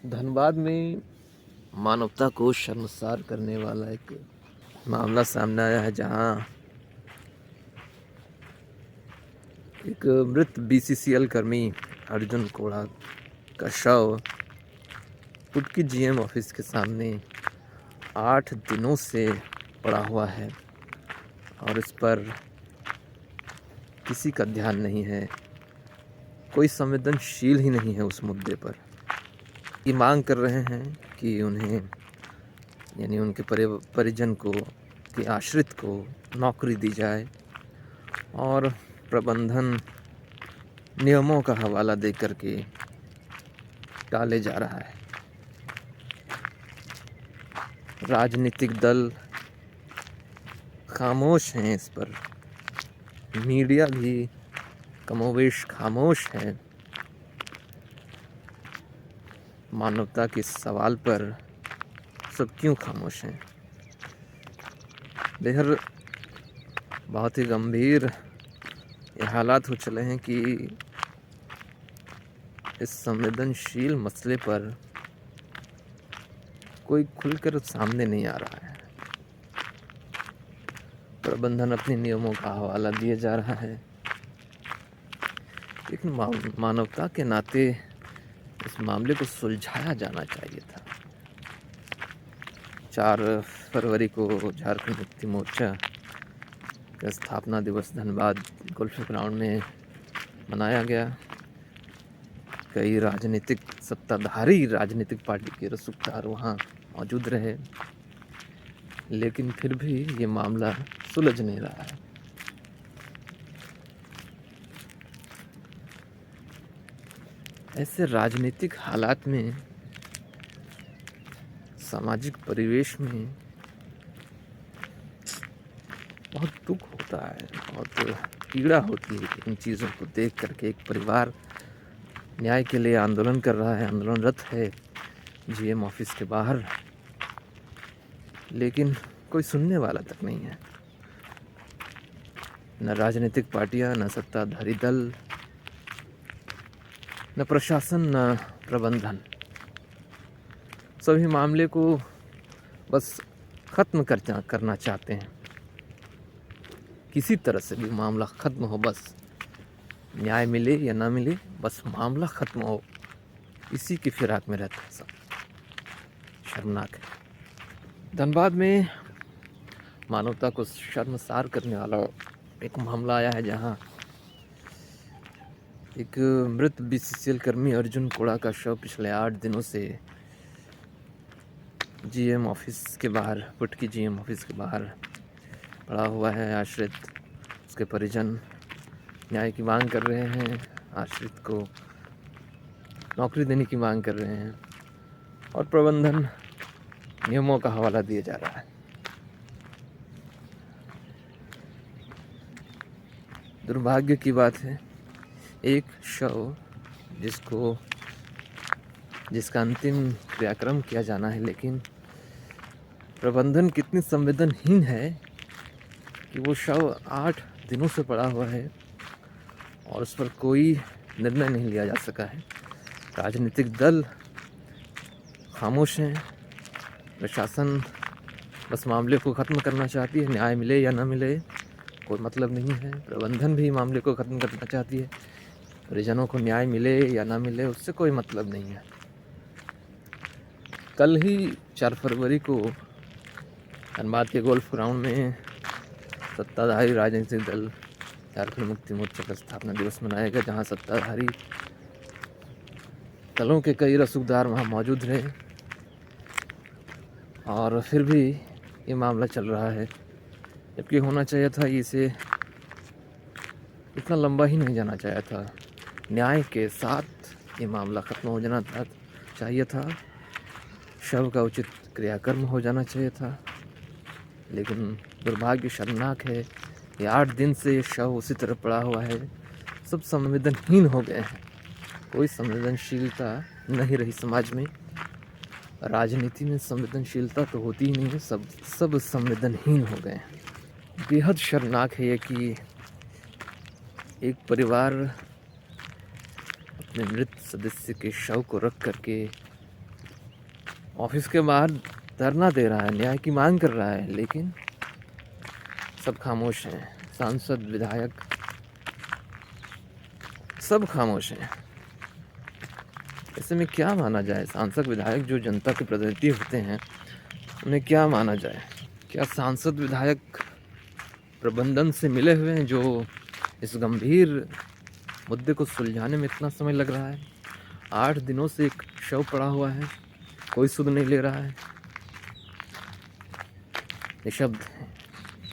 धनबाद में मानवता को शर्मसार करने वाला एक मामला सामने आया है, जहां एक मृत बीसीसीएल कर्मी अर्जुन कोड़ा का शव पुटकी जीएम ऑफिस के सामने 8 दिनों से पड़ा हुआ है और इस पर किसी का ध्यान नहीं है। कोई संवेदनशील ही नहीं है उस मुद्दे पर। ये मांग कर रहे हैं कि उन्हें यानी उनके परिजन को, के आश्रित को नौकरी दी जाए और प्रबंधन नियमों का हवाला दे करके टाले जा रहा है। राजनीतिक दल खामोश हैं इस पर, मीडिया भी कमोवेश खामोश है। मानवता के सवाल पर सब क्यों खामोश हैं? बेहद बहुत ही गंभीर ये हालात हो चले हैं कि इस संवेदनशील मसले पर कोई खुलकर सामने नहीं आ रहा है। प्रबंधन अपने नियमों का हवाला दिए जा रहा है, लेकिन मानवता के नाते इस मामले को सुलझाया जाना चाहिए था। 4 फरवरी को झारखंड मुक्ति मोर्चा का स्थापना दिवस धनबाद गोल्फ ग्राउंड में मनाया गया। कई सत्ताधारी राजनीतिक पार्टी के रसूखदार वहाँ मौजूद रहे, लेकिन फिर भी ये मामला सुलझ नहीं रहा है। ऐसे राजनीतिक हालात में, सामाजिक परिवेश में बहुत दुख होता है, बहुत पीड़ा होती है इन चीज़ों को देख करके। एक परिवार न्याय के लिए आंदोलन कर रहा है, आंदोलनरत है जीएम ऑफिस के बाहर, लेकिन कोई सुनने वाला तक नहीं है। न राजनीतिक पार्टियां, न सत्ताधारी दल, न प्रशासन, न प्रबंधन। सभी मामले को बस खत्म करना चाहते हैं। किसी तरह से भी मामला खत्म हो, बस न्याय मिले या ना मिले, बस मामला खत्म हो, इसी की फिराक में रहते हैं सब। शर्मनाक है। धनबाद में मानवता को शर्मसार करने वाला एक मामला आया है, जहां एक मृत बीसीसीएल कर्मी अर्जुन कोड़ा का शव पिछले 8 दिनों से जीएम ऑफिस के बाहर, पुटकी जीएम ऑफिस के बाहर पड़ा हुआ है। आश्रित, उसके परिजन न्याय की मांग कर रहे हैं, आश्रित को नौकरी देने की मांग कर रहे हैं और प्रबंधन नियमों का हवाला दिया जा रहा है। दुर्भाग्य की बात है, एक शव जिसका अंतिम क्रियाक्रम किया जाना है, लेकिन प्रबंधन कितनी संवेदनहीन है कि वो शव 8 दिनों से पड़ा हुआ है और उस पर कोई निर्णय नहीं लिया जा सका है। राजनीतिक दल खामोश हैं, प्रशासन बस मामले को ख़त्म करना चाहती है, न्याय मिले या ना मिले कोई मतलब नहीं है। प्रबंधन भी मामले को ख़त्म करना चाहती है, परिजनों को न्याय मिले या ना मिले उससे कोई मतलब नहीं है। कल ही 4 फरवरी को धनबाद के गोल्फ ग्राउंड में सत्ताधारी राजनीतिक दल झारखंड मुक्ति मोर्चा का स्थापना दिवस मनाया गया, जहां सत्ताधारी दलों के कई रसूखदार वहां मौजूद रहे और फिर भी ये मामला चल रहा है। जबकि होना चाहिए था, इसे इतना लंबा ही नहीं जाना चाहिए था। न्याय के साथ ये मामला ख़त्म हो जाना चाहिए था। शव का उचित क्रियाकर्म हो जाना चाहिए था, लेकिन दुर्भाग्य शर्मनाक है, ये 8 दिन से ये शव उसी तरह पड़ा हुआ है। सब संवेदनहीन हो गए हैं, कोई संवेदनशीलता नहीं रही समाज में। राजनीति में संवेदनशीलता तो होती ही नहीं है, सब संवेदनहीन हो गए हैं। बेहद शर्मनाक है ये कि एक परिवार अपने मृत सदस्य के शव को रख करके ऑफिस के बाहर धरना दे रहा है, न्याय की मांग कर रहा है, लेकिन सब खामोश हैं। सांसद, विधायक सब खामोश हैं। ऐसे में क्या माना जाए? सांसद विधायक जो जनता के प्रतिनिधि होते हैं, उन्हें क्या माना जाए? क्या सांसद विधायक प्रबंधन से मिले हुए हैं जो इस गंभीर मुद्दे को सुलझाने में इतना समय लग रहा है? 8 दिनों से एक शव पड़ा हुआ है, कोई सुध नहीं ले रहा है, निशब्द है।